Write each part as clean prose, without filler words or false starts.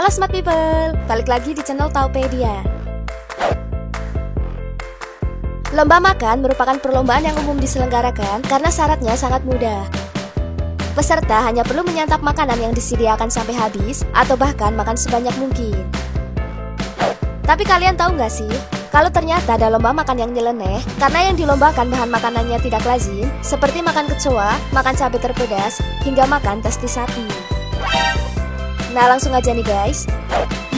Halo Smart People, balik lagi di channel Taupedia. Lomba makan merupakan perlombaan yang umum diselenggarakan karena syaratnya sangat mudah. Peserta hanya perlu menyantap makanan yang disediakan sampai habis atau bahkan makan sebanyak mungkin. Tapi kalian tahu nggak sih, kalau ternyata ada lomba makan yang nyeleneh karena yang dilombakan bahan makanannya tidak lazim, seperti makan kecoa, makan cabai terpedas, hingga makan testis sapi. Nah langsung aja nih guys.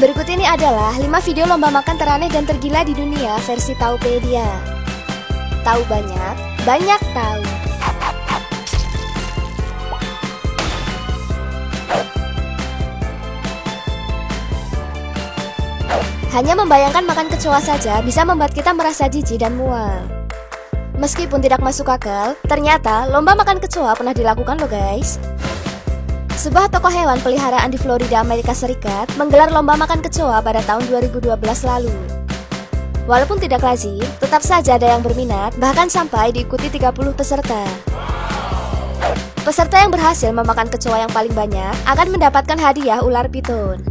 Berikut ini adalah 5 video lomba makan teraneh dan tergila di dunia versi Taupedia. Tahu banyak, banyak tahu. Hanya membayangkan makan kecoa saja bisa membuat kita merasa jijik dan mual. Meskipun tidak masuk akal, ternyata lomba makan kecoa pernah dilakukan loh guys. Sebuah toko hewan peliharaan di Florida, Amerika Serikat menggelar lomba makan kecoa pada tahun 2012 lalu. Walaupun tidak lazim, tetap saja ada yang berminat, bahkan sampai diikuti 30 peserta. Peserta yang berhasil memakan kecoa yang paling banyak akan mendapatkan hadiah ular piton.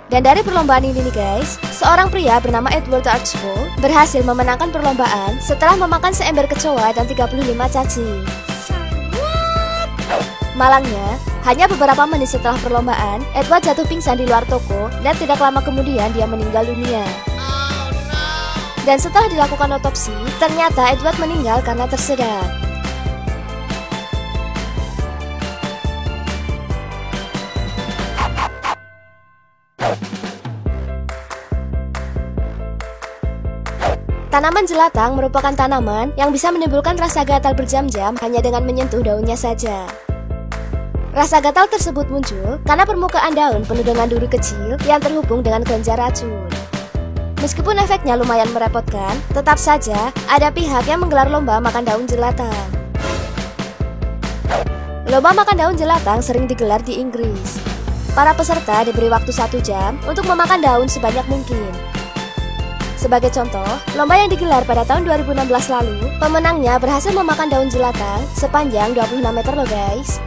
Dan dari perlombaan ini nih guys, seorang pria bernama Edward Archibald berhasil memenangkan perlombaan setelah memakan seember kecoa dan 35 cacing. Malangnya, hanya beberapa menit setelah perlombaan, Edward jatuh pingsan di luar toko dan tidak lama kemudian dia meninggal dunia. Dan setelah dilakukan otopsi, ternyata Edward meninggal karena tersedak. Tanaman jelatang merupakan tanaman yang bisa menimbulkan rasa gatal berjam-jam hanya dengan menyentuh daunnya saja. Rasa gatal tersebut muncul karena permukaan daun penuh dengan duri kecil yang terhubung dengan kelenjar racun. Meskipun efeknya lumayan merepotkan, tetap saja ada pihak yang menggelar lomba makan daun jelatang. Lomba makan daun jelatang sering digelar di Inggris. Para peserta diberi waktu 1 jam untuk memakan daun sebanyak mungkin. Sebagai contoh, lomba yang digelar pada tahun 2016 lalu, pemenangnya berhasil memakan daun jelatang sepanjang 26 meter loh guys.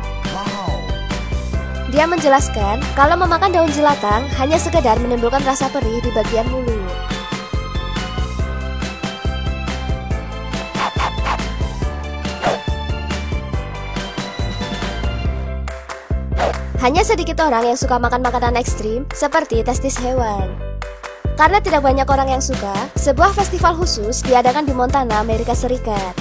Dia menjelaskan kalau memakan daun jelatang hanya sekedar menimbulkan rasa perih di bagian mulut. Hanya sedikit orang yang suka makan makanan ekstrim seperti testis hewan. Karena tidak banyak orang yang suka, sebuah festival khusus diadakan di Montana, Amerika Serikat.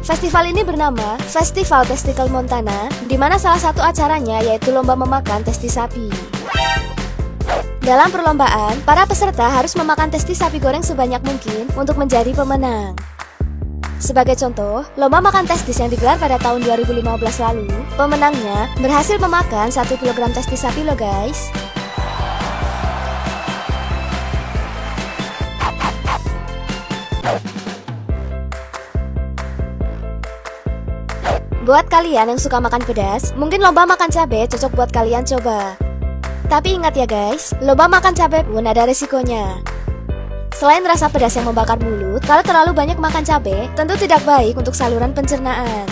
Festival ini bernama Festival Testicle Montana, di mana salah satu acaranya yaitu lomba memakan testis sapi. Dalam perlombaan, para peserta harus memakan testis sapi goreng sebanyak mungkin untuk menjadi pemenang. Sebagai contoh, lomba makan testis yang digelar pada tahun 2015 lalu, pemenangnya berhasil memakan 1 kg testis sapi loh guys. Buat kalian yang suka makan pedas, mungkin lomba makan cabai cocok buat kalian coba. Tapi ingat ya guys, lomba makan cabai pun ada resikonya. Selain rasa pedas yang membakar mulut, kalau terlalu banyak makan cabai, tentu tidak baik untuk saluran pencernaan.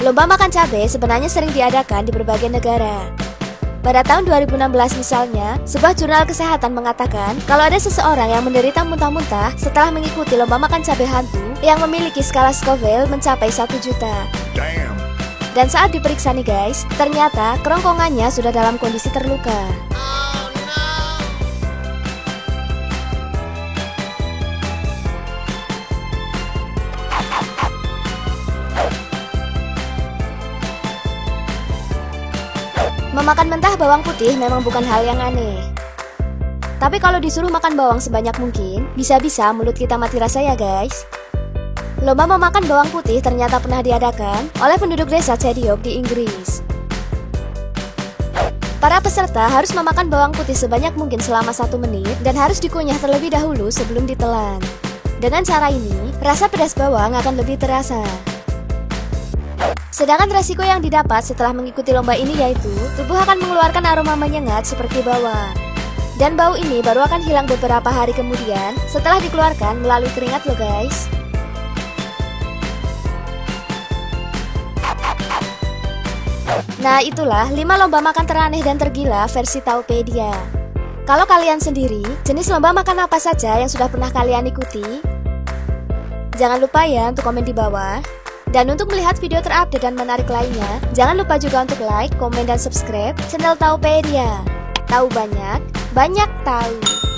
Lomba makan cabai sebenarnya sering diadakan di berbagai negara. Pada tahun 2016 misalnya, sebuah jurnal kesehatan mengatakan kalau ada seseorang yang menderita muntah-muntah setelah mengikuti lomba makan cabai hantu yang memiliki skala Scoville mencapai 1 juta. Damn. Dan saat diperiksa nih guys, ternyata kerongkongannya sudah dalam kondisi terluka. Memakan mentah bawang putih memang bukan hal yang aneh. Tapi kalau disuruh makan bawang sebanyak mungkin, bisa-bisa mulut kita mati rasa ya guys. Lomba memakan bawang putih ternyata pernah diadakan oleh penduduk desa Chediok di Inggris. Para peserta harus memakan bawang putih sebanyak mungkin selama 1 menit dan harus dikunyah terlebih dahulu sebelum ditelan. Dengan cara ini, rasa pedas bawang akan lebih terasa. Sedangkan resiko yang didapat setelah mengikuti lomba ini yaitu tubuh akan mengeluarkan aroma menyengat seperti bawang. Dan bau ini baru akan hilang beberapa hari kemudian setelah dikeluarkan melalui keringat loh guys. Nah itulah 5 lomba makan teraneh dan tergila versi Taupedia. Kalau kalian sendiri, jenis lomba makan apa saja yang sudah pernah kalian ikuti? Jangan lupa ya untuk komen di bawah. Dan untuk melihat video terupdate dan menarik lainnya, jangan lupa juga untuk like, komen, dan subscribe channel Taupedia. Tahu banyak, banyak tahu.